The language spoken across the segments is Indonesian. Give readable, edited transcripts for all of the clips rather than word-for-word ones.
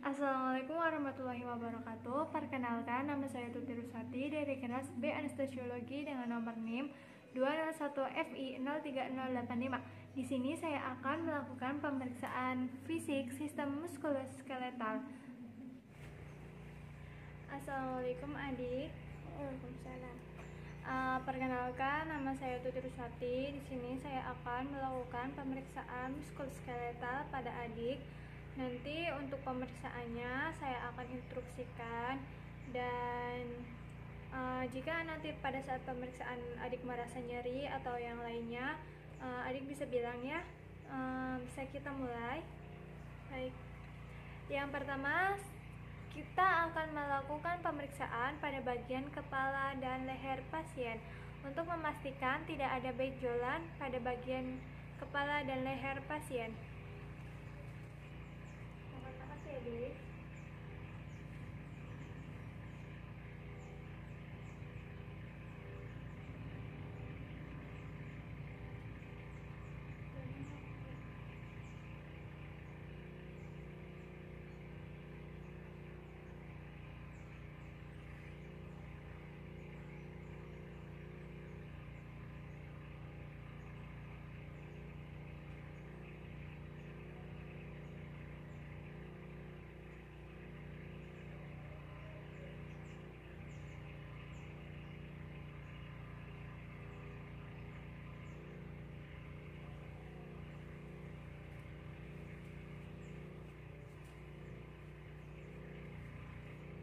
Assalamualaikum warahmatullahi wabarakatuh. Perkenalkan, nama saya Tuti Rusati dari kelas B Anestesiologi dengan nomor NIM 201FI03085. Di sini saya akan melakukan pemeriksaan fisik sistem muskuloskeletal. Assalamualaikum adik. Waalaikumsalam. Perkenalkan, nama saya Tuti Rusati. Di sini saya akan melakukan pemeriksaan muskuloskeletal pada adik. Nanti untuk pemeriksaannya saya akan instruksikan, dan jika nanti pada saat pemeriksaan adik merasa nyeri atau yang lainnya, adik bisa bilang ya. Bisa kita mulai. Baik. Yang pertama, kita akan melakukan pemeriksaan pada bagian kepala dan leher pasien untuk memastikan tidak ada benjolan pada bagian kepala dan leher pasien. Terima kasih, adik.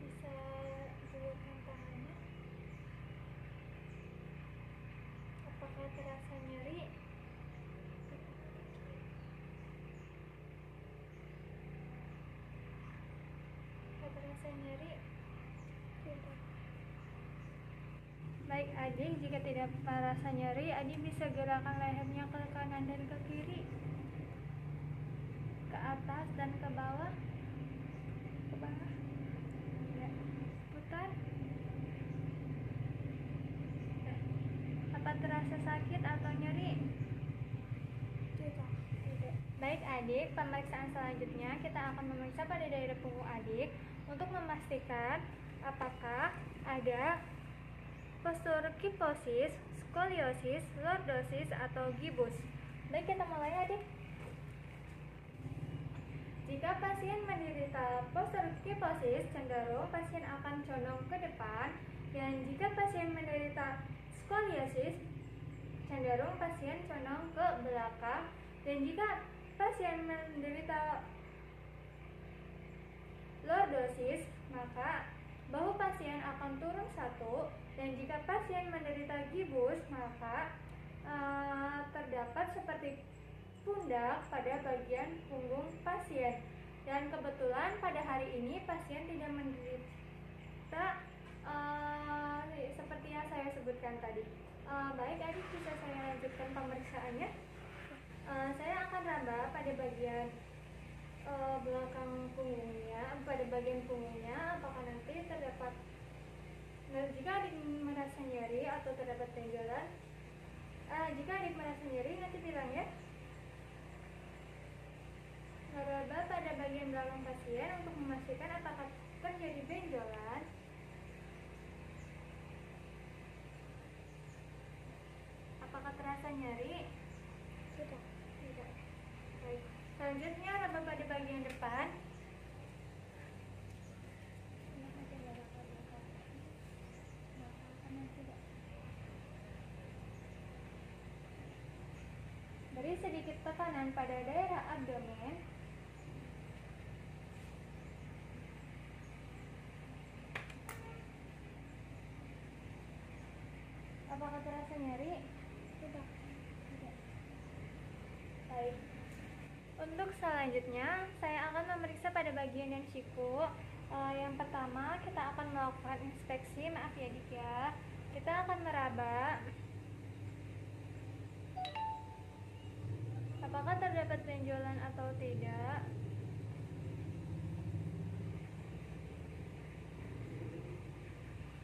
Bisa julurkan tangannya. Apakah terasa nyeri? Apakah terasa nyeri? Tidak. Baik adik, jika tidak terasa nyeri, adik bisa gerakan lehernya ke kanan dan ke kiri, ke atas dan ke bawah. Ke bawah. Ya. Putar. Ya. Apa terasa sakit atau nyeri? Tidak. Baik adik, pemeriksaan selanjutnya kita akan memeriksa pada daerah punggung adik untuk memastikan apakah ada postur kiposis, skoliosis, lordosis, atau gibus. Baik, kita mulai adik. Jika pasien menderita postur kiposis, cenderung pasien akan condong ke depan, dan jika pasien menderita skoliosis, cenderung pasien condong ke belakang, dan jika pasien menderita lordosis, maka bahu pasien akan turun satu, dan jika pasien menderita gibus, maka terdapat seperti pundak pada bagian punggung pasien. Dan kebetulan pada hari ini pasien tidak menderita seperti yang saya sebutkan tadi. Baik adik, bisa saya lanjutkan pemeriksaannya. Saya akan raba pada bagian belakang punggungnya, pada bagian punggungnya, apakah nanti terdapat, jika adik merasa nyeri atau terdapat benjolan. Jika adik merasa nyeri, nanti bilang ya. Meraba pada bagian belakang pasien untuk memastikan apakah terjadi benjolan. Apakah terasa nyeri? Tidak. Baik. Selanjutnya, raba pada bagian depan. Beri sedikit tekanan pada daerah abdomen. Apakah terasa nyeri? Tidak. Baik. Untuk selanjutnya, saya akan memeriksa pada bagian yang siku. Yang pertama, kita akan melakukan inspeksi. Maaf ya dik ya. Kita akan meraba apakah terdapat benjolan atau tidak.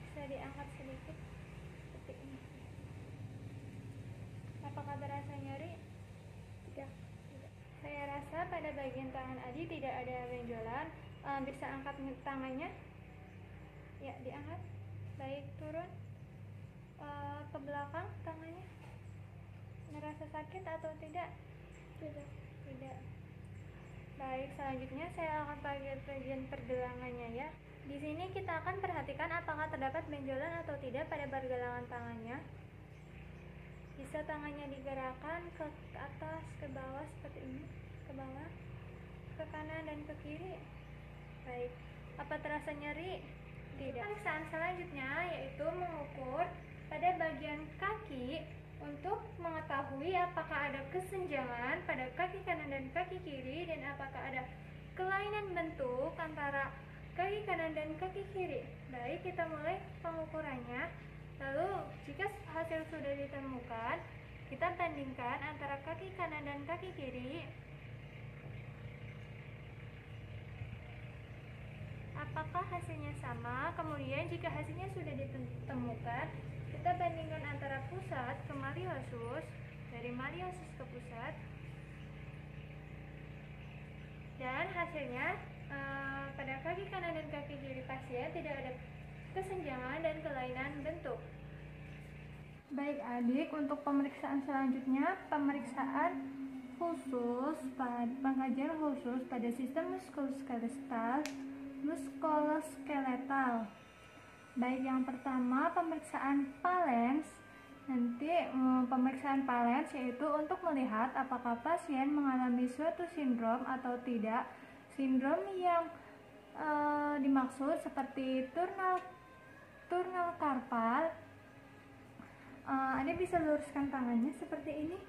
Bisa diangkat sedikit seperti ini. Apakah terasa nyeri? Tidak. Saya rasa pada bagian tangan Adi tidak ada benjolan. Bisa angkat tangannya, ya diangkat. Baik, turun ke belakang tangannya. Merasa sakit atau tidak? Tidak. Baik, selanjutnya saya akan bagian pergelangannya ya. Di sini kita akan perhatikan apakah terdapat benjolan atau tidak pada pergelangan tangannya. Bisa tangannya digerakkan ke atas, ke bawah seperti ini, ke bawah, ke kanan dan ke kiri. Baik, apa terasa nyeri? Tidak. Pemeriksaan selanjutnya yaitu mengukur pada bagian kaki untuk mengetahui apakah ada kesenjangan pada kaki kanan dan kaki kiri dan apakah ada kelainan bentuk antara kaki kanan dan kaki kiri. Baik, kita mulai pengukurannya. Lalu jika hasil sudah ditemukan, kita bandingkan antara kaki kanan dan kaki kiri. Apakah hasilnya sama? Kemudian jika hasilnya sudah ditemukan, kita bandingkan antara pusat ke malleolus, dari malleolus ke pusat, dan hasilnya pada kaki kanan dan kaki kiri pasien tidak ada kesenjangan dan kelainan bentuk. Baik adik, untuk pemeriksaan selanjutnya pemeriksaan khusus pengkajian khusus pada sistem muskuloskeletal. Baik, yang pertama pemeriksaan Palens. Nanti pemeriksaan Palens yaitu untuk melihat apakah pasien mengalami suatu sindrom atau tidak. Sindrom yang dimaksud seperti turnal carpal. Anda bisa luruskan tangannya seperti ini.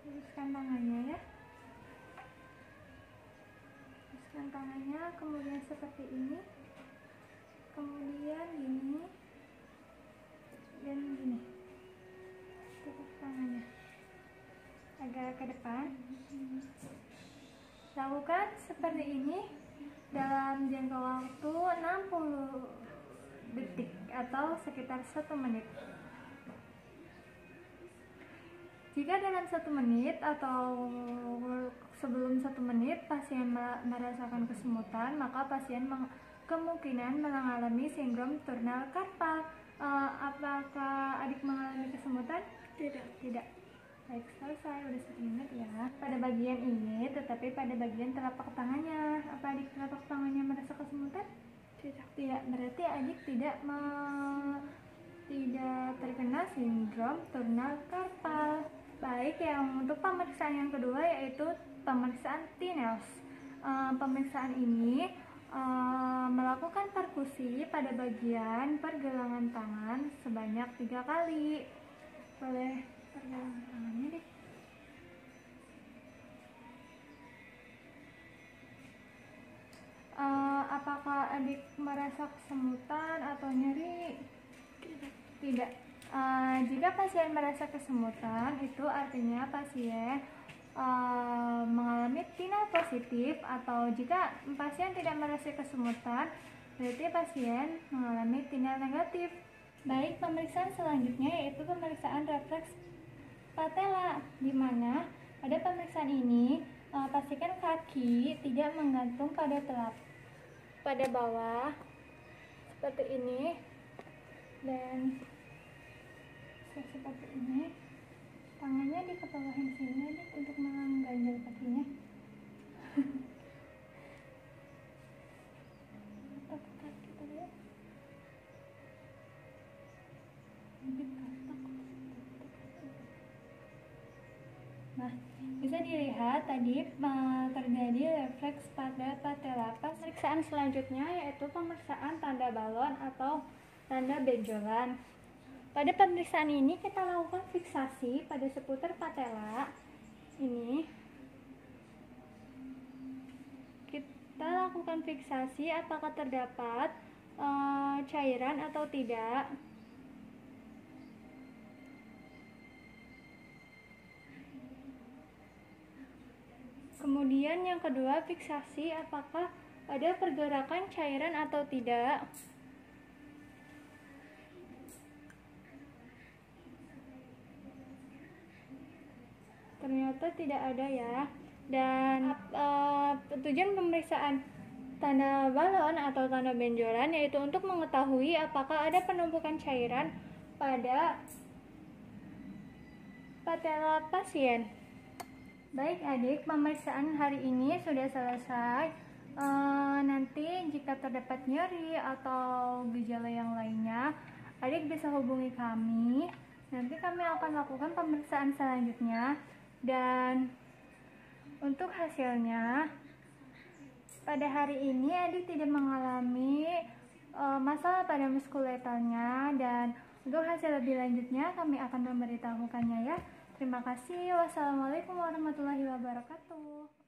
Luruskan tangannya ya. Luruskan tangannya, kemudian seperti ini. Kemudian gini. Dan gini. Tutup tangannya. Agak ke depan. Lakukan seperti ini dalam jangka waktu 60 detik atau sekitar 1 menit. Jika dalam 1 menit atau sebelum 1 menit pasien merasakan kesemutan, maka pasien kemungkinan mengalami sindrom turnal carpal. Apakah adik mengalami kesemutan? Tidak. Baik, selesai, udah 1 menit ya. Pada bagian ini, tetapi pada bagian telapak tangannya, apa adik telapak tangannya merasa kesemutan? Tidak, berarti adik tidak terkena sindrom turnal carpal. Baik, yang untuk pemeriksaan yang kedua yaitu pemeriksaan Tinels. Pemeriksaan ini melakukan perkusi pada bagian pergelangan tangan sebanyak 3 kali. Boleh pergelangan tangannya deh. Apakah adik merasa kesemutan atau nyeri? Tidak. Jika pasien merasa kesemutan, itu artinya pasien mengalami tinal positif, atau jika pasien tidak merasa kesemutan, berarti pasien mengalami tinal negatif. Baik, pemeriksaan selanjutnya yaitu pemeriksaan refleks patella, di mana pada pemeriksaan ini pastikan kaki tidak menggantung pada bawah seperti ini dan seperti ini. Tangannya dikebawahin sini adik untuk mengganjal kakinya. Nah, bisa dilihat tadi terjadi refleks pada patella. Pemeriksaan selanjutnya yaitu pemeriksaan tanda balon atau tanda benjolan. Pada pemeriksaan ini kita lakukan fiksasi pada seputar patella ini. Kita lakukan fiksasi apakah terdapat cairan atau tidak. Kemudian yang kedua, fiksasi apakah ada pergerakan cairan atau tidak. Ternyata tidak ada ya. Dan tujuan pemeriksaan tanda balon atau tanda benjolan yaitu untuk mengetahui apakah ada penumpukan cairan pada patella pasien. Baik adik, pemeriksaan hari ini sudah selesai. Nanti jika terdapat nyeri atau gejala yang lainnya, adik bisa hubungi kami. Nanti kami akan lakukan pemeriksaan selanjutnya. Dan untuk hasilnya, pada hari ini adik tidak mengalami masalah pada muskuletalnya, dan untuk hasil lebih lanjutnya kami akan memberitahukannya ya. Terima kasih. Wassalamualaikum warahmatullahi wabarakatuh.